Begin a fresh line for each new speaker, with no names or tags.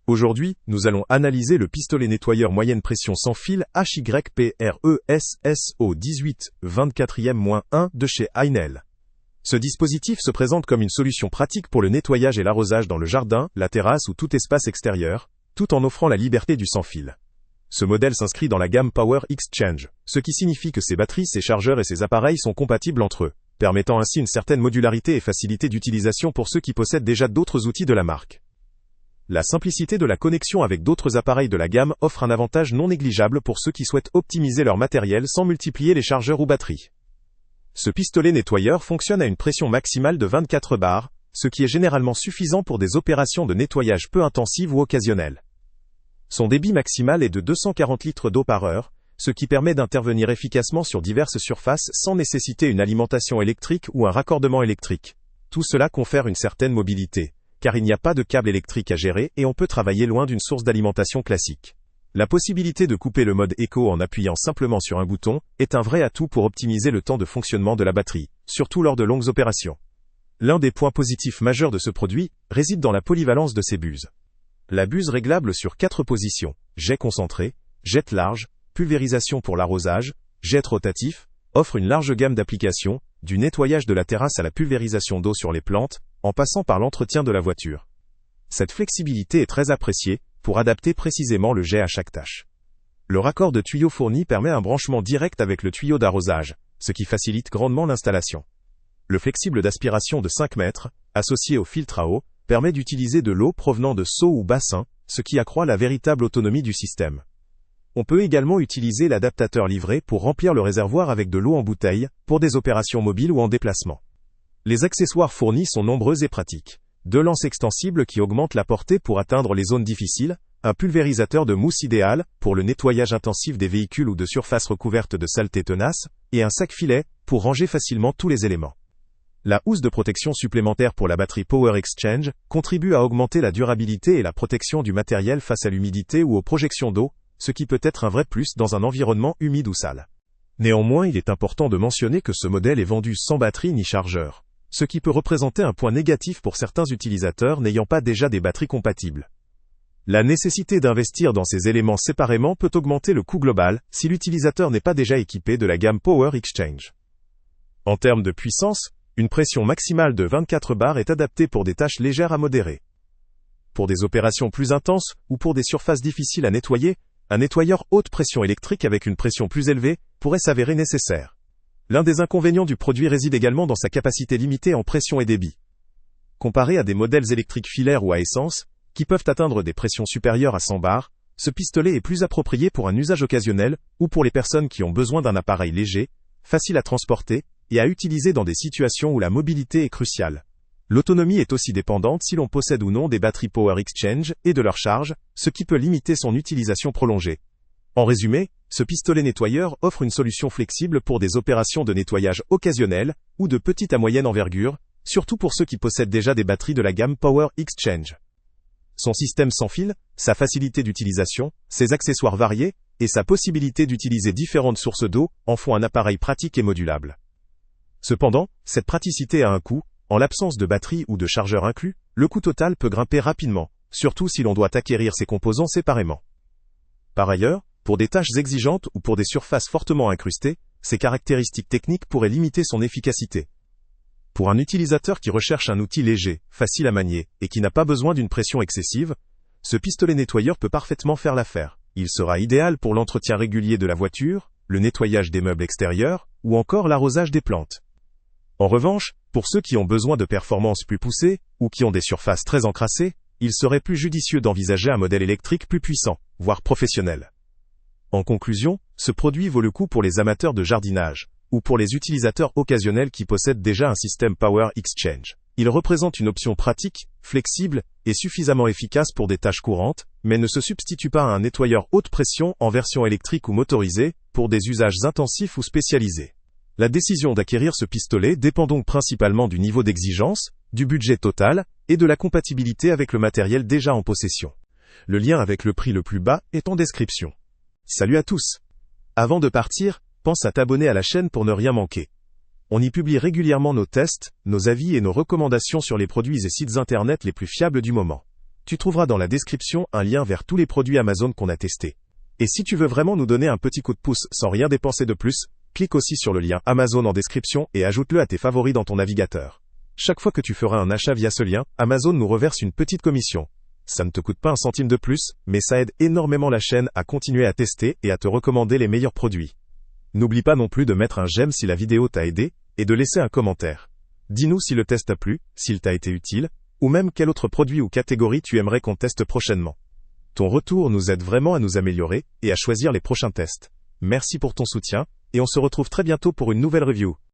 Aujourd'hui, nous allons analyser le pistolet nettoyeur moyenne pression sans fil HYPRESSO18 24e-1 de chez Heinel. Ce dispositif se présente comme une solution pratique pour le nettoyage et l'arrosage dans le jardin, la terrasse ou tout espace extérieur, tout en offrant la liberté du sans fil. Ce modèle s'inscrit dans la gamme Power Exchange, ce qui signifie que ses batteries, ses chargeurs et ses appareils sont compatibles entre eux, permettant ainsi une certaine modularité et facilité d'utilisation pour ceux qui possèdent déjà d'autres outils de la marque. La simplicité de la connexion avec d'autres appareils de la gamme offre un avantage non négligeable pour ceux qui souhaitent optimiser leur matériel sans multiplier les chargeurs ou batteries. Ce pistolet nettoyeur fonctionne à une pression maximale de 24 bars, ce qui est généralement suffisant pour des opérations de nettoyage peu intensives ou occasionnelles. Son débit maximal est de 240 litres d'eau par heure, ce qui permet d'intervenir efficacement sur diverses surfaces sans nécessiter une alimentation électrique ou un raccordement électrique. Tout cela confère une certaine mobilité, car il n'y a pas de câble électrique à gérer et on peut travailler loin d'une source d'alimentation classique. La possibilité de couper le mode éco en appuyant simplement sur un bouton est un vrai atout pour optimiser le temps de fonctionnement de la batterie, surtout lors de longues opérations. L'un des points positifs majeurs de ce produit réside dans la polyvalence de ses buses. La buse réglable sur 4 positions, jet concentré, jet large, pulvérisation pour l'arrosage, jet rotatif, offre une large gamme d'applications, du nettoyage de la terrasse à la pulvérisation d'eau sur les plantes, en passant par l'entretien de la voiture. Cette flexibilité est très appréciée pour adapter précisément le jet à chaque tâche. Le raccord de tuyau fourni permet un branchement direct avec le tuyau d'arrosage, ce qui facilite grandement l'installation. Le flexible d'aspiration de 5 mètres, associé au filtre à eau, permet d'utiliser de l'eau provenant de seaux ou bassins, ce qui accroît la véritable autonomie du système. On peut également utiliser l'adaptateur livré pour remplir le réservoir avec de l'eau en bouteille, pour des opérations mobiles ou en déplacement. Les accessoires fournis sont nombreux et pratiques. 2 lances extensibles qui augmentent la portée pour atteindre les zones difficiles, un pulvérisateur de mousse idéal pour le nettoyage intensif des véhicules ou de surfaces recouvertes de saleté tenace, et un sac filet pour ranger facilement tous les éléments. La housse de protection supplémentaire pour la batterie Power Exchange contribue à augmenter la durabilité et la protection du matériel face à l'humidité ou aux projections d'eau, ce qui peut être un vrai plus dans un environnement humide ou sale. Néanmoins, il est important de mentionner que ce modèle est vendu sans batterie ni chargeur, ce qui peut représenter un point négatif pour certains utilisateurs n'ayant pas déjà des batteries compatibles. La nécessité d'investir dans ces éléments séparément peut augmenter le coût global si l'utilisateur n'est pas déjà équipé de la gamme Power Exchange. En termes de puissance, une pression maximale de 24 bars est adaptée pour des tâches légères à modérées. Pour des opérations plus intenses ou pour des surfaces difficiles à nettoyer, un nettoyeur haute pression électrique avec une pression plus élevée pourrait s'avérer nécessaire. L'un des inconvénients du produit réside également dans sa capacité limitée en pression et débit. Comparé à des modèles électriques filaires ou à essence, qui peuvent atteindre des pressions supérieures à 100 bars, ce pistolet est plus approprié pour un usage occasionnel ou pour les personnes qui ont besoin d'un appareil léger, facile à transporter et à utiliser dans des situations où la mobilité est cruciale. L'autonomie est aussi dépendante si l'on possède ou non des batteries Power Exchange et de leur charge, ce qui peut limiter son utilisation prolongée. En résumé, ce pistolet nettoyeur offre une solution flexible pour des opérations de nettoyage occasionnelles ou de petite à moyenne envergure, surtout pour ceux qui possèdent déjà des batteries de la gamme Power Exchange. Son système sans fil, sa facilité d'utilisation, ses accessoires variés et sa possibilité d'utiliser différentes sources d'eau en font un appareil pratique et modulable. Cependant, cette praticité a un coût. En l'absence de batterie ou de chargeur inclus, le coût total peut grimper rapidement, surtout si l'on doit acquérir ses composants séparément. Par ailleurs, pour des tâches exigeantes ou pour des surfaces fortement incrustées, ces caractéristiques techniques pourraient limiter son efficacité. Pour un utilisateur qui recherche un outil léger, facile à manier, et qui n'a pas besoin d'une pression excessive, ce pistolet nettoyeur peut parfaitement faire l'affaire. Il sera idéal pour l'entretien régulier de la voiture, le nettoyage des meubles extérieurs, ou encore l'arrosage des plantes. En revanche, pour ceux qui ont besoin de performances plus poussées, ou qui ont des surfaces très encrassées, il serait plus judicieux d'envisager un modèle électrique plus puissant, voire professionnel. En conclusion, ce produit vaut le coup pour les amateurs de jardinage, ou pour les utilisateurs occasionnels qui possèdent déjà un système Power Exchange. Il représente une option pratique, flexible, et suffisamment efficace pour des tâches courantes, mais ne se substitue pas à un nettoyeur haute pression en version électrique ou motorisée, pour des usages intensifs ou spécialisés. La décision d'acquérir ce pistolet dépend donc principalement du niveau d'exigence, du budget total, et de la compatibilité avec le matériel déjà en possession. Le lien avec le prix le plus bas est en description. Salut à tous! Avant de partir, pense à t'abonner à la chaîne pour ne rien manquer. On y publie régulièrement nos tests, nos avis et nos recommandations sur les produits et sites internet les plus fiables du moment. Tu trouveras dans la description un lien vers tous les produits Amazon qu'on a testés. Et si tu veux vraiment nous donner un petit coup de pouce sans rien dépenser de plus, clique aussi sur le lien Amazon en description et ajoute-le à tes favoris dans ton navigateur. Chaque fois que tu feras un achat via ce lien, Amazon nous reverse une petite commission. Ça ne te coûte pas un centime de plus, mais ça aide énormément la chaîne à continuer à tester et à te recommander les meilleurs produits. N'oublie pas non plus de mettre un j'aime si la vidéo t'a aidé, et de laisser un commentaire. Dis-nous si le test t'a plu, s'il t'a été utile, ou même quel autre produit ou catégorie tu aimerais qu'on teste prochainement. Ton retour nous aide vraiment à nous améliorer et à choisir les prochains tests. Merci pour ton soutien, et on se retrouve très bientôt pour une nouvelle review.